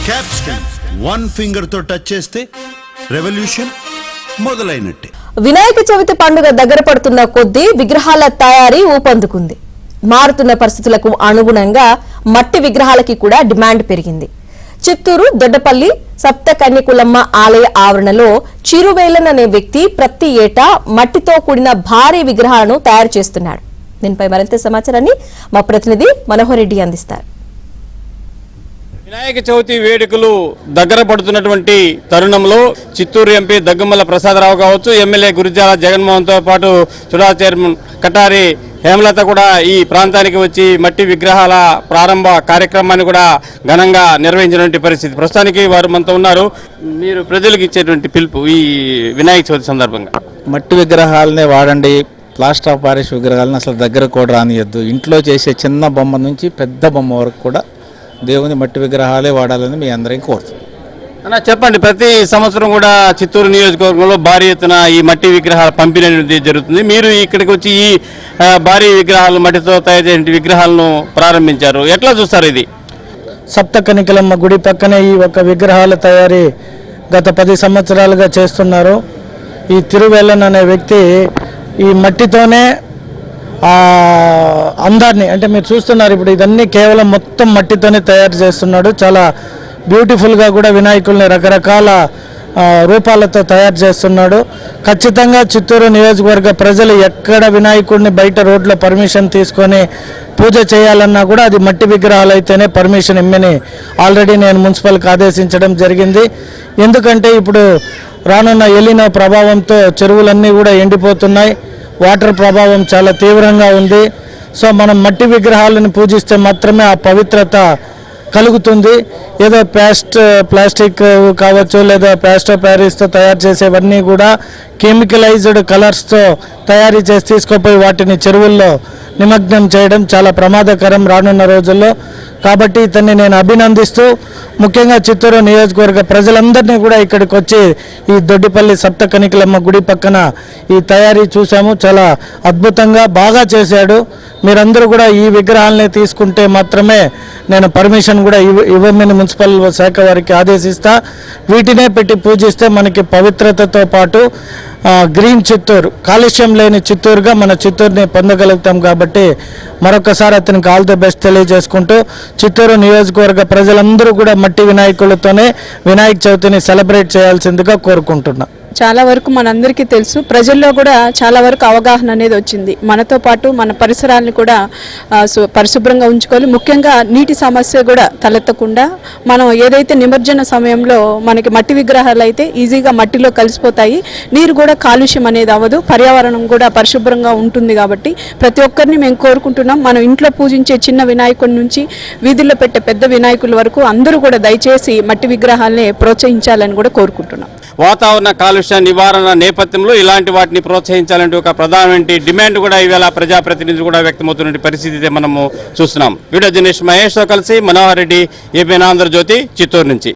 Capston one finger తో touch చేస్తే revolution మొదలైనట్టే. Vinayaka Chavithi పండుగ దగ్గర పడుతున్న కొద్దీ విగ్రహాల తయారీ ఊపందుకుంది. మారుతున్న పరిస్థితులకు అనుగుణంగా మట్టి విగ్రహాలకి కూడా డిమాండ్ పెరిగింది. చిత్తూరు దొడ్డపల్లి సప్త కన్యకులమ్మ ఆలయ ఆవరణలో చిరువేలన్ అనే వ్యక్తి ప్రతి ఏటా మట్టితో కూడిన భారీ విగ్రహాలను తయారు చేస్తున్నాడు. దీనిపై మరింత సమాచారాన్ని మా ప్రతినిధి మనోహర్ రెడ్డి అందిస్తారు. వినాయక చవితి వేడుకలు దగ్గర పడుతున్నటువంటి తరుణంలో చిత్తూరు ఎంపీ దగ్గుమల్ల ప్రసాదరావు కావచ్చు, ఎమ్మెల్యే గురిజాల జగన్మోహన్తో పాటు చుడా చైర్మన్ కటారి హేమలత కూడా ఈ ప్రాంతానికి వచ్చి మట్టి విగ్రహాల ప్రారంభ కార్యక్రమాన్ని కూడా ఘనంగా నిర్వహించినటువంటి పరిస్థితి. ప్రస్తుతానికి వారు మనతో ఉన్నారు. మీరు ప్రజలకు ఇచ్చేటువంటి పిలుపు ఈ వినాయక చవితి సందర్భంగా? మట్టి విగ్రహాలనే వాడండి, ప్లాస్టర్ ఆఫ్ పారిస్ విగ్రహాలను అసలు దగ్గర కూడా రానియద్దు. ఇంట్లో చేసే చిన్న బొమ్మ నుంచి పెద్ద బొమ్మ వరకు కూడా దేవుని మట్టి విగ్రహాలే వాడాలని మీ అందరికీ కోరుతున్నాను. అన్న చెప్పండి, ప్రతి సంవత్సరం కూడా చిత్తూరు నియోజకవర్గంలో భారీ ఎత్తున ఈ మట్టి విగ్రహాల పంపిణీ అనేది జరుగుతుంది. మీరు ఇక్కడికి వచ్చి ఈ భారీ విగ్రహాలు మట్టితో తయారు చేసిన విగ్రహాలను ప్రారంభించారు. ఎట్లా చూస్తారు ఇది? సప్త కన్యకులమ్మ గుడి పక్కనే ఈ ఒక విగ్రహాల తయారీ గత 10 సంవత్సరాలుగా చేస్తున్నారు. ఈ తిరువేలన్ అనే వ్యక్తి ఈ మట్టితోనే అందాన్ని, అంటే మీరు చూస్తున్నారు ఇప్పుడు ఇదన్నీ కేవలం మొత్తం మట్టితోనే తయారు చేస్తున్నాడు. చాలా బ్యూటిఫుల్గా కూడా వినాయకుల్ని రకరకాల రూపాలతో తయారు చేస్తున్నాడు. ఖచ్చితంగా చిత్తూరు నియోజకవర్గ ప్రజలు ఎక్కడ వినాయకుడిని బయట రోడ్లో పర్మిషన్ తీసుకొని పూజ చేయాలన్నా కూడా అది మట్టి విగ్రహాలు అయితేనే పర్మిషన్ ఇమ్మని ఆల్రెడీ నేను మున్సిపల్కి ఆదేశించడం జరిగింది. ఎందుకంటే ఇప్పుడు రానున్న ఎలినో ప్రభావంతో చెరువులన్నీ కూడా ఎండిపోతున్నాయి. వాటర్ ప్రభావం చాలా తీవ్రంగా ఉంది. సో మనం మట్టి విగ్రహాలను పూజిస్తే మాత్రమే ఆ పవిత్రత కలుగుతుంది. ఏదో ప్లాస్టిక్ కావచ్చు లేదా ప్లాస్టర్ ప్యారిస్తో తయారు చేసేవన్నీ కూడా కెమికలైజ్డ్ కలర్స్తో తయారీ చేసి తీసుకుపోయి వాటిని చెరువుల్లో నిమగ్నం చేయడం చాలా ప్రమాదకరం రానున్న రోజుల్లో. కాబట్టి ఇతన్ని నేను అభినందిస్తూ ముఖ్యంగా చిత్తూరు నియోజకవర్గ ప్రజలందరినీ కూడా ఇక్కడికి వచ్చి ఈ దొడ్డిపల్లి సప్త కన్యకులమ్మ గుడి పక్కన ఈ తయారీ చూసాము. చాలా అద్భుతంగా బాగా చేశాడు. మీరందరూ కూడా ఈ విగ్రహాలనే తీసుకుంటే మాత్రమే నేను పర్మిషన్ కూడా ఇవ్వమని మున్సిపల్ శాఖ వారికి ఆదేశిస్తా. వీటినే పెట్టి పూజిస్తే మనకి పవిత్రతతో పాటు గ్రీన్ చిత్తూరు, కాలుష్యం లేని చిత్తూరుగా మన చిత్తూరుని పొందగలుగుతాం. కాబట్టి మరొకసారి అతనికి ఆల్ ది బెస్ట్ తెలియజేసుకుంటూ చిత్తూరు నియోజకవర్గ ప్రజలందరూ కూడా మట్టి వినాయకులతోనే వినాయక చవితిని సెలబ్రేట్ చేయాల్సిందిగా కోరుకుంటున్నా. చాలా వరకు మనందరికీ తెలుసు, ప్రజల్లో కూడా చాలా వరకు అవగాహన అనేది వచ్చింది. మనతో పాటు మన పరిసరాలను కూడా పరిశుభ్రంగా ఉంచుకోవాలి. ముఖ్యంగా నీటి సమస్య కూడా తలెత్తకుండా మనం ఏదైతే నిమజ్జన సమయంలో మనకి మట్టి విగ్రహాలు అయితే ఈజీగా మట్టిలో కలిసిపోతాయి, నీరు కూడా కాలుష్యం అనేది అవ్వదు, పర్యావరణం కూడా పరిశుభ్రంగా ఉంటుంది. కాబట్టి ప్రతి ఒక్కరిని మేము కోరుకుంటున్నాం, మనం ఇంట్లో పూజించే చిన్న వినాయకుడి నుంచి వీధుల్లో పెట్టే పెద్ద వినాయకుల వరకు అందరూ కూడా దయచేసి మట్టి విగ్రహాలని ప్రోత్సహించాలని కూడా కోరుకుంటున్నాం. వాతావరణ కాలుష్య నివారణ నేపథ్యంలో ఇలాంటి వాటిని ప్రోత్సహించాలంటే ఒక ప్రధానమైన డిమాండ్ కూడా ఈవేళ ప్రజాప్రతినిధులు కూడా వ్యక్తమవుతున్న పరిస్థితి మనము చూస్తున్నాం. వీడియో జర్నలిస్ట్ మహేష్తో కలిసి మనోహర్ రెడ్డి, ఏపీ ఆంధ్రజ్యోతి, చిత్తూరు నుంచి.